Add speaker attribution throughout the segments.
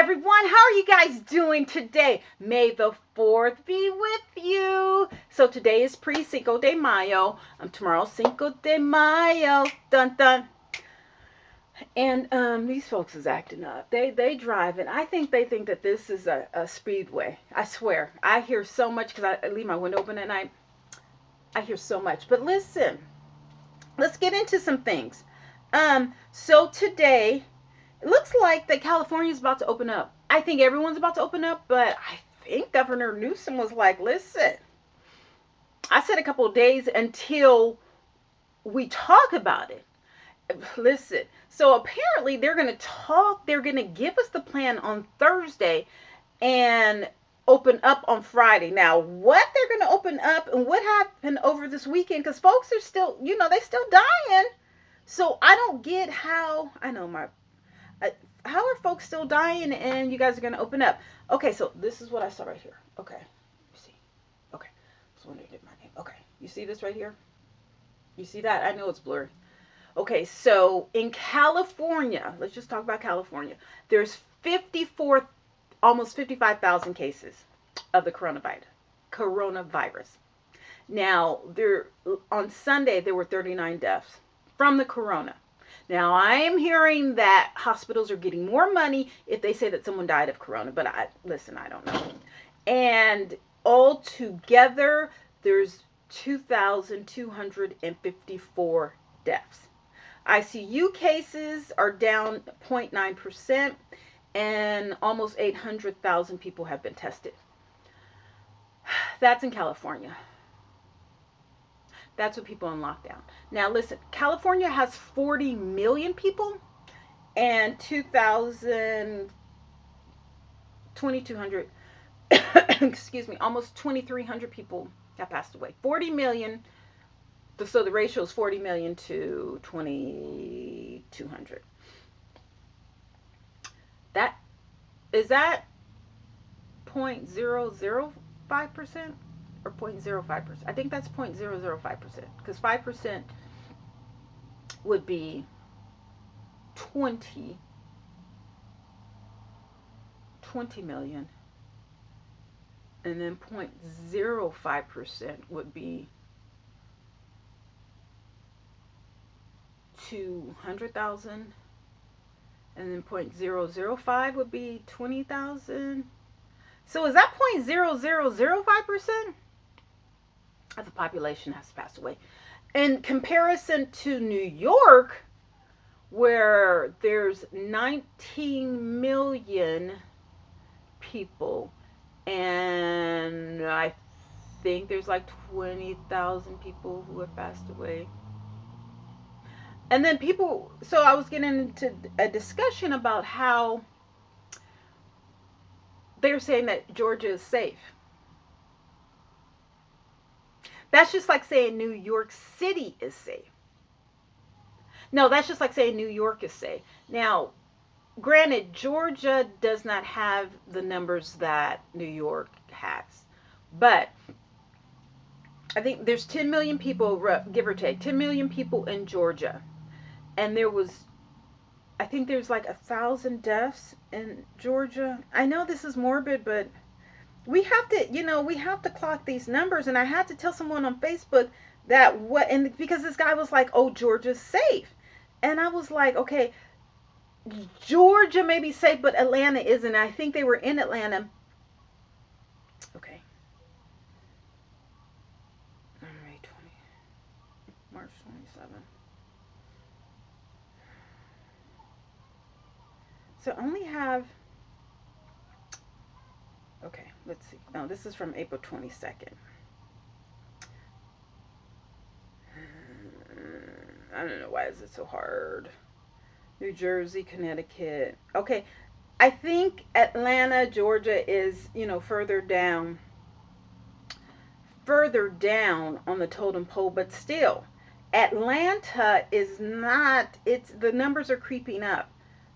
Speaker 1: everyone. How are you guys doing today? May the 4th be with you. So today is pre-Cinco de Mayo. Tomorrow's Cinco de Mayo. Dun dun. And these folks is acting up. They driving. I think they think that this is a speedway. I swear. I hear so much because I leave my window open at night. I hear so much. But listen, let's get into some things. So today it looks like that California is about to open up. I think everyone's about to open up, but I think Governor Newsom was like, listen, I said a couple of days until we talk about it. Listen, so apparently they're going to talk, they're going to give us the plan on Thursday and open up on Friday. Now, what they're going to open up and what happened over this weekend, because folks are still, they still dying. So I don't get how, how are folks still dying and you guys are going to open up? Okay, so this is what I saw right here. Okay, you see. Okay, just wondering if my name. Okay, you see this right here? You see that? I know it's blurry. Okay, so in California, let's just talk about California. There's almost 55,000 cases of the coronavirus. Now, on Sunday, there were 39 deaths from the corona. Now, I am hearing that hospitals are getting more money if they say that someone died of corona, but I don't know. And altogether, there's 2,254 deaths. ICU cases are down 0.9%, and almost 800,000 people have been tested. That's in California. That's what people in lockdown. Now listen, California has 40 million people and 2,200, excuse me, almost 2,300 people have passed away. 40 million, so the ratio is 40 million to 2,200. Is that 0.005%? Or 0.05%. I think that's 0.005% because 5% would be 20 million, and then 0.05% would be 200,000, and then 0.005 would be 20,000. So is that 0.0005%? Of the population has passed away. In comparison to New York, where there's 19 million people, and I think there's like 20,000 people who have passed away. And then so I was getting into a discussion about how they're saying that Georgia is safe. That's just like saying New York City is safe. No, that's just like saying New York is safe. Now, granted, Georgia does not have the numbers that New York has. But I think there's 10 million people, give or take, 10 million people in Georgia. And I think there's like 1,000 deaths in Georgia. I know this is morbid, but we have to clock these numbers. And I had to tell someone on Facebook that because this guy was like, oh, Georgia's safe. And I was like, okay, Georgia may be safe, but Atlanta isn't. I think they were in Atlanta. Okay. May 20, March 27. So I only have, okay, let's see. No, this is from April 22nd. I don't know, why is it so hard? New Jersey, Connecticut. Okay, I think Atlanta, Georgia is, further down on the totem pole, but still, Atlanta is not, the numbers are creeping up.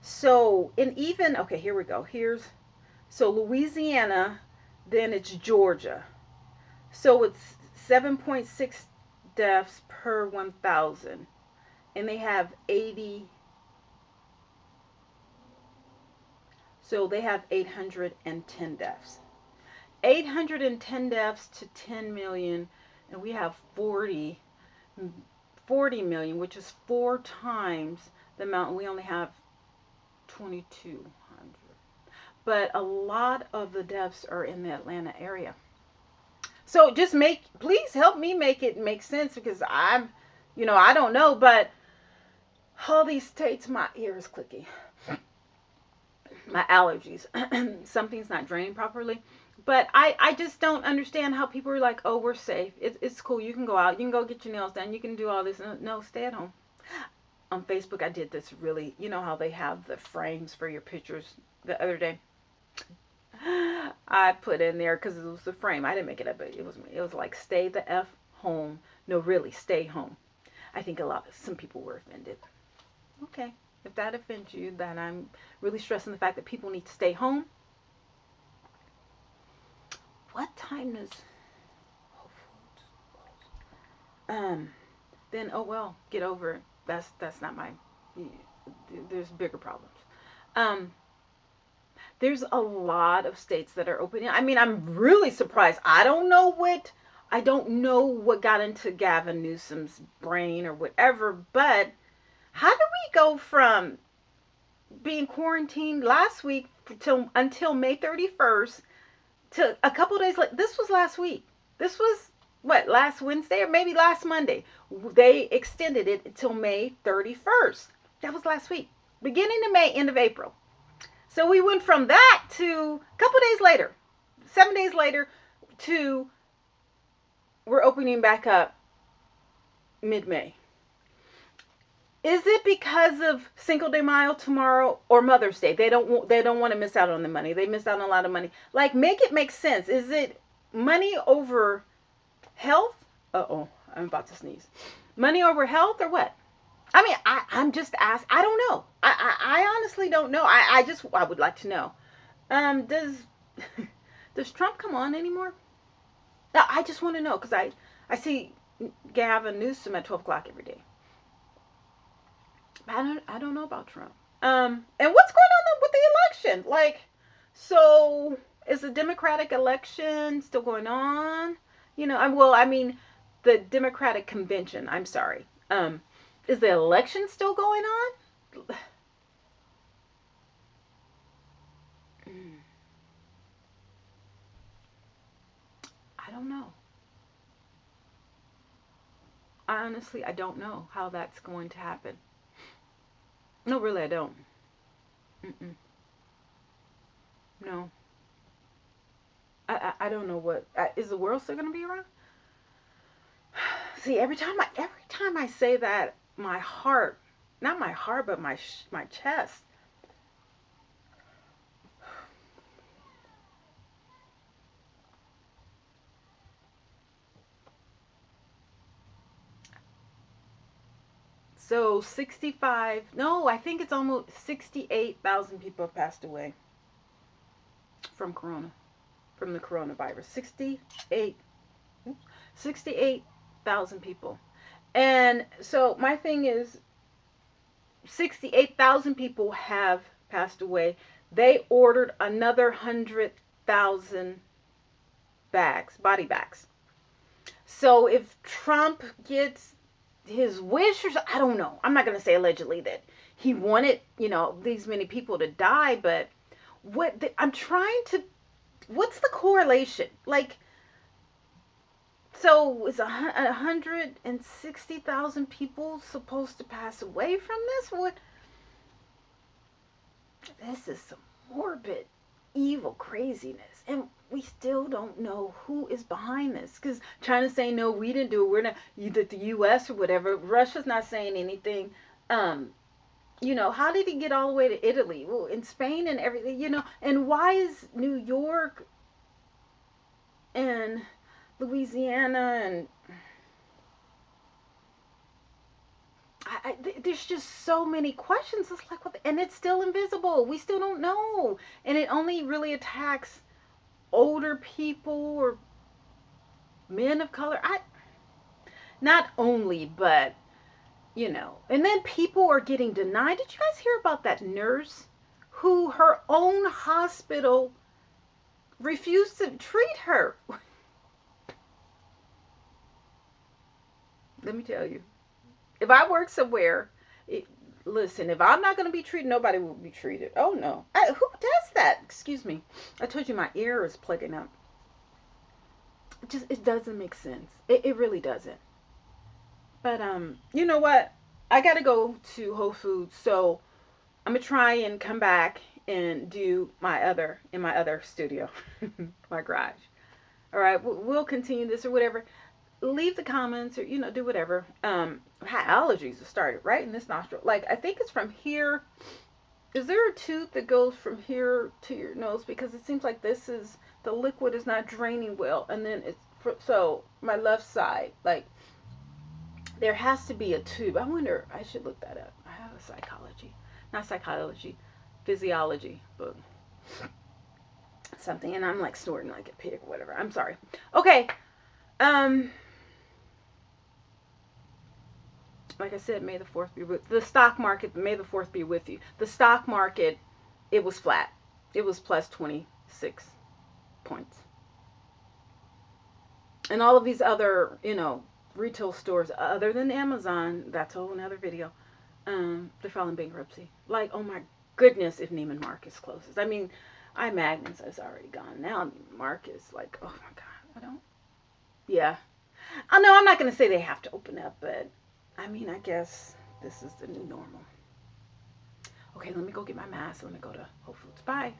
Speaker 1: So, okay, here we go. So Louisiana, then it's Georgia. So it's 7.6 deaths per 1,000. And they have 80 So they have 810 deaths. 810 deaths to 10 million, and we have 40 million, which is 4 times the amount. We only have 2,200. But a lot of the deaths are in the Atlanta area. So just please help me make it make sense, because I don't know, but all these states, my ear is clicky. My allergies. Something's not draining properly. But I just don't understand how people are like, oh, we're safe. It's cool. You can go out. You can go get your nails done. You can do all this. No, stay at home. On Facebook, I did this really, you know how they have the frames for your pictures the other day? I put in there, because it was the frame. I didn't make it up, but it was like, stay the F home. No, really, stay home. I think some people were offended. Okay. If that offends you, then I'm really stressing the fact that people need to stay home. What time does then, oh well, get over it. That's not my, there's bigger problems. Um, there's a lot of states that are opening. I mean, I'm really surprised. I don't know what got into Gavin Newsom's brain or whatever, but how do we go from being quarantined last week until May 31st to a couple days later? This was last week. This was what, last Wednesday or maybe last Monday. They extended it until May 31st. That was last week. Beginning of May, end of April. So we went from that to a couple days later, 7 days later, to we're opening back up mid-May. Is it because of Cinco de Mayo tomorrow or Mother's Day? They don't want to miss out on the money. They miss out on a lot of money. Like, make it make sense. Is it money over health? Uh-oh, I'm about to sneeze. Money over health or what? I mean, I'm just asking. I don't know. I honestly don't know. I would like to know. Does Trump come on anymore? I just want to know, because I see Gavin Newsom at 12 o'clock every day. I don't know about Trump. And what's going on with the election? Like, so is the Democratic election still going on? The Democratic convention. I'm sorry. Is the election still going on? I don't know. I don't know how that's going to happen. No, really, I don't. Mm-mm. No. I don't know what. Is the world still going to be around? See, every time I say that, my heart, not my heart, but my chest. So 65, no, I think it's almost 68,000 people have passed away from the coronavirus. 68,000 people. And so my thing is, 68,000 people have passed away. They ordered another 100,000 body bags. So if Trump gets his wish, or I don't know, I'm not going to say allegedly that he wanted, these many people to die, but what's the correlation? Like, so is 160,000 people supposed to pass away from this? What? This is some morbid, evil craziness, and we still don't know who is behind this. Because China's saying, no, we didn't do it. We're not, either the U.S. or whatever. Russia's not saying anything. How did he get all the way to Italy? Well, in Spain and everything, and why is New York and Louisiana and there's just so many questions. It's like, and it's still invisible. We still don't know, and it only really attacks older people or men of color. Not only, but and then people are getting denied. Did you guys hear about that nurse who her own hospital refused to treat her. Let me tell you, if I work somewhere, listen, if I'm not going to be treated, nobody will be treated. Oh no. Who does that? Excuse me. I told you my ear is plugging up. It doesn't make sense. It really doesn't. But you know what? I got to go to Whole Foods, so I'm going to try and come back and do in my other studio, my garage. All right, we'll continue this or whatever. Leave the comments, or do whatever. Had allergies have started right in this nostril. Like, I think it's from here. Is there a tooth that goes from here to your nose? Because it seems like the liquid is not draining well, and then so my left side, like, there has to be a tube. I wonder, I should look that up. I have not psychology, physiology book, something, and I'm like snorting like a pig, whatever. I'm sorry. Okay. Like I said, may the 4th be with the stock market. May the 4th be with you. The stock market, it was flat. It was plus 26 points. And all of these other, retail stores, other than Amazon, that's a whole nother video, they're filing bankruptcy. Like, oh my goodness, if Neiman Marcus closes. I mean, Magnus is already gone. Now Marcus, like, oh my God, yeah. I know I'm not going to say they have to open up, but I mean, I guess this is the new normal. Okay, let me go get my mask. Let me go to Whole Foods. Bye.